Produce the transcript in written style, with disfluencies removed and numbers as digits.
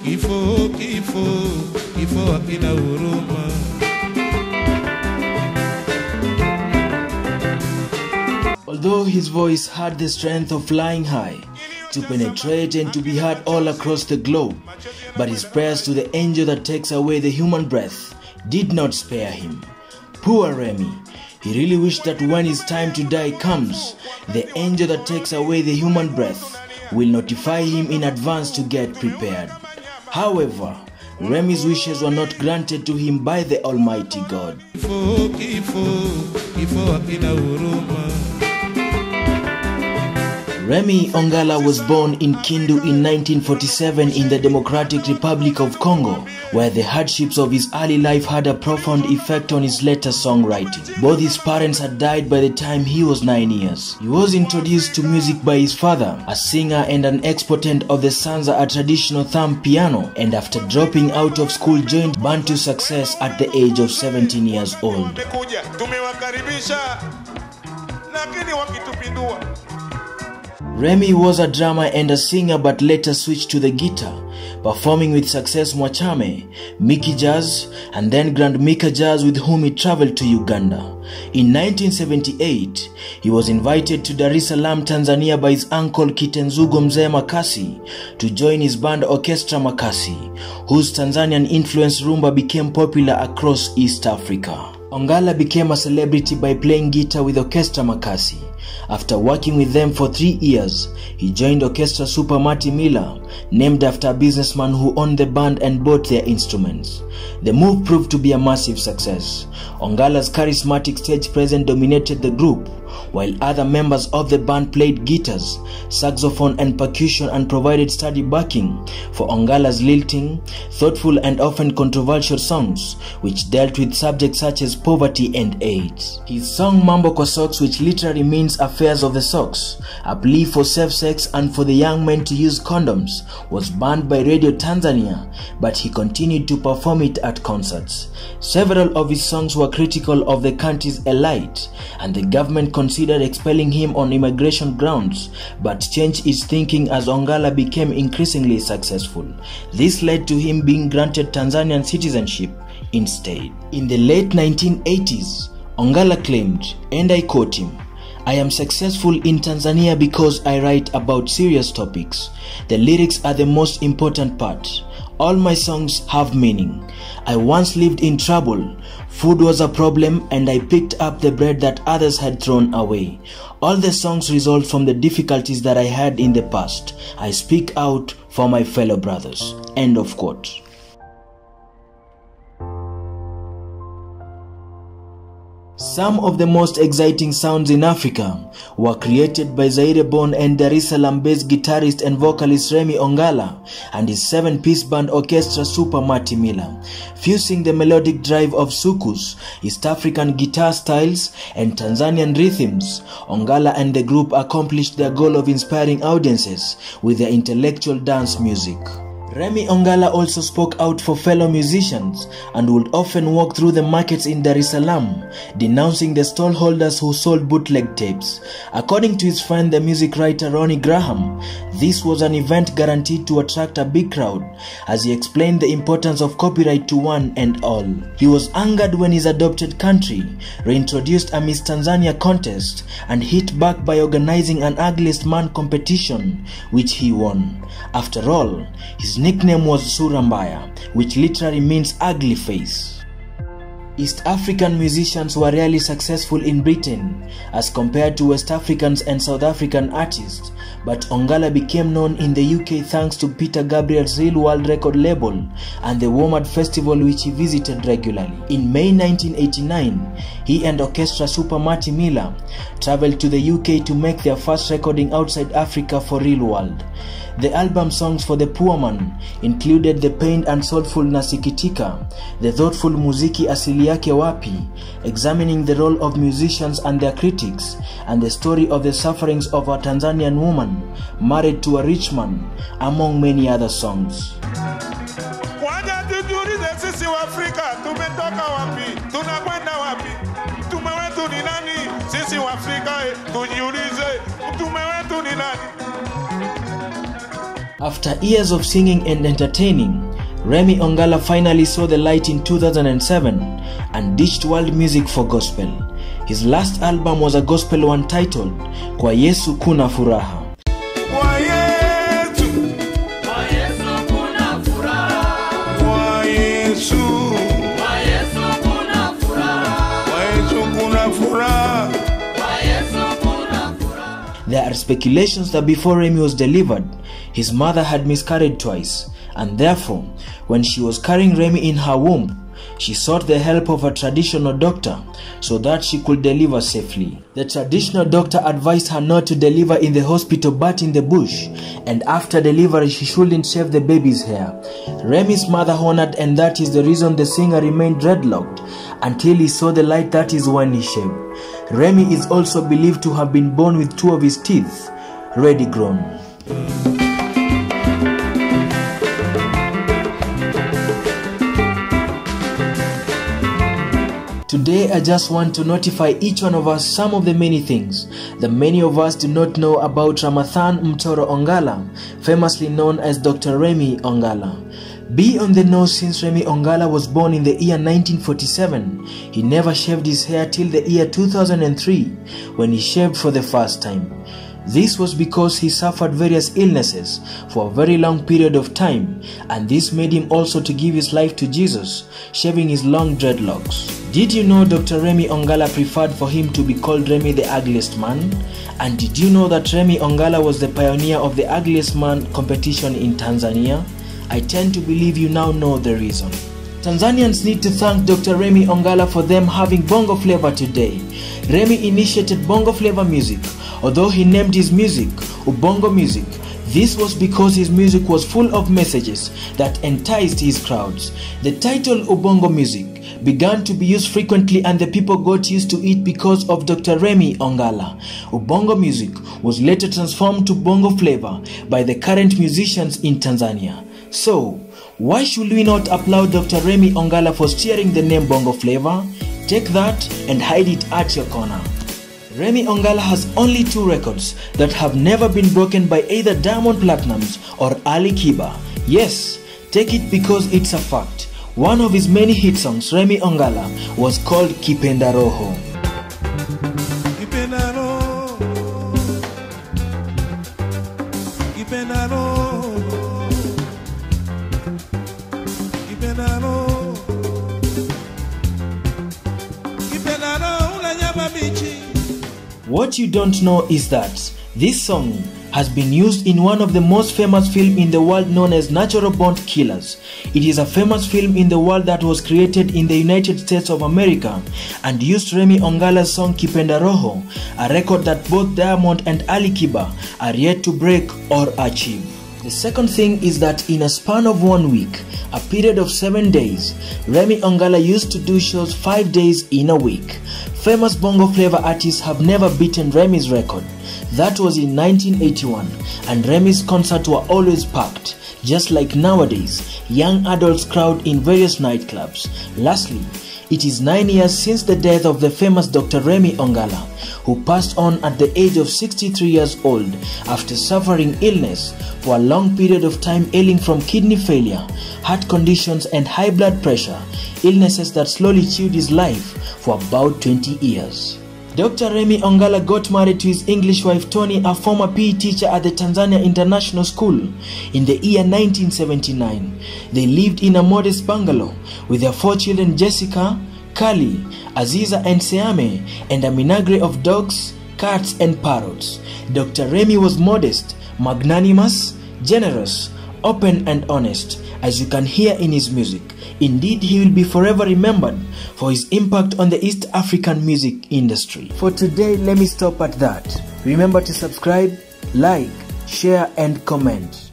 Kifo, kifo, kifo Akina huruma. Although his voice had the strength of flying high, to penetrate and to be heard all across the globe, but his prayers to the angel that takes away the human breath did not spare him. Poor Remy, he really wished that when his time to die comes, the angel that takes away the human breath will notify him in advance to get prepared. However, Remy's wishes were not granted to him by the Almighty God. Kifo, kifo, kifo Akina huruma. Remmy Ongala was born in Kindu in 1947 in the Democratic Republic of Congo, where the hardships of his early life had a profound effect on his later songwriting. Both his parents had died by the time he was 9 years. He was introduced to music by his father, a singer and an exponent of the sanza, a traditional thumb piano, and after dropping out of school joined Bantu Success at the age of 17 years old. Remmy was a drummer and a singer but later switched to the guitar, performing with Success Mwachame, Mickey Jazz, and then Grand Mika Jazz, with whom he traveled to Uganda. In 1978, he was invited to Dar es Salaam, Tanzania by his uncle Kitenzugo Mzee Makasi to join his band Orchestra Makasi, whose Tanzanian-influenced rumba became popular across East Africa. Ongala became a celebrity by playing guitar with Orchestra Makasi. After working with them for 3 years, he joined Orchestra Super Marty Miller, named after a businessman who owned the band and bought their instruments. The move proved to be a massive success. Ongala's charismatic stage presence dominated the group, while other members of the band played guitars, saxophone and percussion and provided steady backing for Ongala's lilting, thoughtful and often controversial songs, which dealt with subjects such as poverty and AIDS. His song Mambo Kwa Socks, which literally means affairs of the socks, a plea for safe sex and for the young men to use condoms, was banned by Radio Tanzania, but he continued to perform it at concerts. Several of his songs were critical of the country's elite, and the government considered expelling him on immigration grounds, but changed its thinking as Ongala became increasingly successful. This led to him being granted Tanzanian citizenship instead. In the late 1980s, Ongala claimed, and I quote him, "I am successful in Tanzania because I write about serious topics. The lyrics are the most important part. All my songs have meaning. I once lived in trouble. Food was a problem and I picked up the bread that others had thrown away. All the songs result from the difficulties that I had in the past. I speak out for my fellow brothers." End of quote. Some of the most exciting sounds in Africa were created by Zaire-born and Dar es Salaam-based guitarist and vocalist Remmy Ongala and his 7-piece band Orchestra Super Marty Miller, fusing the melodic drive of soukous, East African guitar styles, and Tanzanian rhythms. Ongala and the group accomplished their goal of inspiring audiences with their intellectual dance music. Remmy Ongala also spoke out for fellow musicians and would often walk through the markets in Dar es Salaam, denouncing the stallholders who sold bootleg tapes. According to his friend, the music writer Ronnie Graham, this was an event guaranteed to attract a big crowd, as he explained the importance of copyright to one and all. He was angered when his adopted country reintroduced a Miss Tanzania contest and hit back by organizing an Ugliest Man competition, which he won. After all, his nickname was Surambaya, which literally means ugly face. East African musicians were rarely successful in Britain as compared to West Africans and South African artists, but Ongala became known in the UK thanks to Peter Gabriel's Real World record label and the WOMAD festival, which he visited regularly. In May 1989, he and Orchestra Super Marty Miller traveled to the UK to make their first recording outside Africa for Real World. The album songs for the poor man included the pained and soulful Nasikitika, the thoughtful Muziki Asili Yake Wapi, examining the role of musicians and their critics, and the story of the sufferings of a Tanzanian woman married to a rich man, among many other songs. After years of singing and entertaining, Remmy Ongala finally saw the light in 2007 and ditched world music for gospel. His last album was a gospel one titled Kwa Yesu Kuna Furaha. Kwa Yesu kuna furaha. Kwa Yesu kuna furaha. Kwa Yesu kuna furaha. Kwa Yesu kuna furaha. There are speculations that before Remmy was delivered, his mother had miscarried twice, and therefore, when she was carrying Remmy in her womb, she sought the help of a traditional doctor so that she could deliver safely. The traditional doctor advised her not to deliver in the hospital but in the bush, and after delivery she shouldn't shave the baby's hair. Remmy's mother honored, and that is the reason the singer remained dreadlocked until he saw the light, that is when he shaved. Remmy is also believed to have been born with 2 of his teeth ready grown. Today I just want to notify each one of us some of the many things that many of us do not know about Ramadhan Mtoro Ongala, famously known as Dr. Remmy Ongala. Be on the nose, since Remmy Ongala was born in the year 1947. He never shaved his hair till the year 2003 when he shaved for the first time. This was because he suffered various illnesses for a very long period of time, and this made him also to give his life to Jesus, shaving his long dreadlocks. Did you know Dr. Remmy Ongala preferred for him to be called Remmy the Ugliest Man? And did you know that Remmy Ongala was the pioneer of the Ugliest Man competition in Tanzania? I tend to believe you now know the reason. Tanzanians need to thank Dr. Remmy Ongala for them having bongo flavor today. Remmy initiated bongo flavor music, although he named his music Ubongo music. This was because his music was full of messages that enticed his crowds. The title Ubongo music began to be used frequently, and the people got used to it because of Dr. Remmy Ongala. Ubongo music was later transformed to bongo flavor by the current musicians in Tanzania. So, why should we not applaud Dr. Remmy Ongala for steering the name bongo flavor? Take that and hide it at your corner. Remmy Ongala has only 2 records that have never been broken by either Diamond Platnumz or Ali Kiba. Yes, take it because it's a fact. One of his many hit songs, Remmy Ongala, was called Kipenda Roho. Kipenda roho. Kipenda roho. Kipenda roho. Kipenda roho la nyama bichi. What you don't know is that this song has been used in one of the most famous films in the world known as Natural Born Killers. It is a famous film in the world that was created in the United States of America and used Remmy Ongala's song Kipenda Roho, a record that both Diamond and Ali Kiba are yet to break or achieve. The second thing is that in a span of 1 week, a period of 7 days, Remmy Ongala used to do shows 5 days in a week. Famous bongo flavor artists have never beaten Remmy's record. That was in 1981, and Remmy's concerts were always packed, just like nowadays, young adults crowd in various nightclubs. Lastly, it is 9 years since the death of the famous Dr. Remmy Ongala, who passed on at the age of 63 years old after suffering illness for a long period of time, ailing from kidney failure, heart conditions and high blood pressure, illnesses that slowly chewed his life for about 20 years. Dr. Remmy Ongala got married to his English wife Tony, a former PE teacher at the Tanzania International School, in the year 1979. They lived in a modest bungalow with their 4 children, Jessica, Kali, Aziza and Seame, and a menagerie of dogs, cats and parrots. Dr. Remmy was modest, magnanimous, generous, open and honest, as you can hear in his music. Indeed, he will be forever remembered for his impact on the East African music industry. For today, let me stop at that. Remember to subscribe, like, share and comment.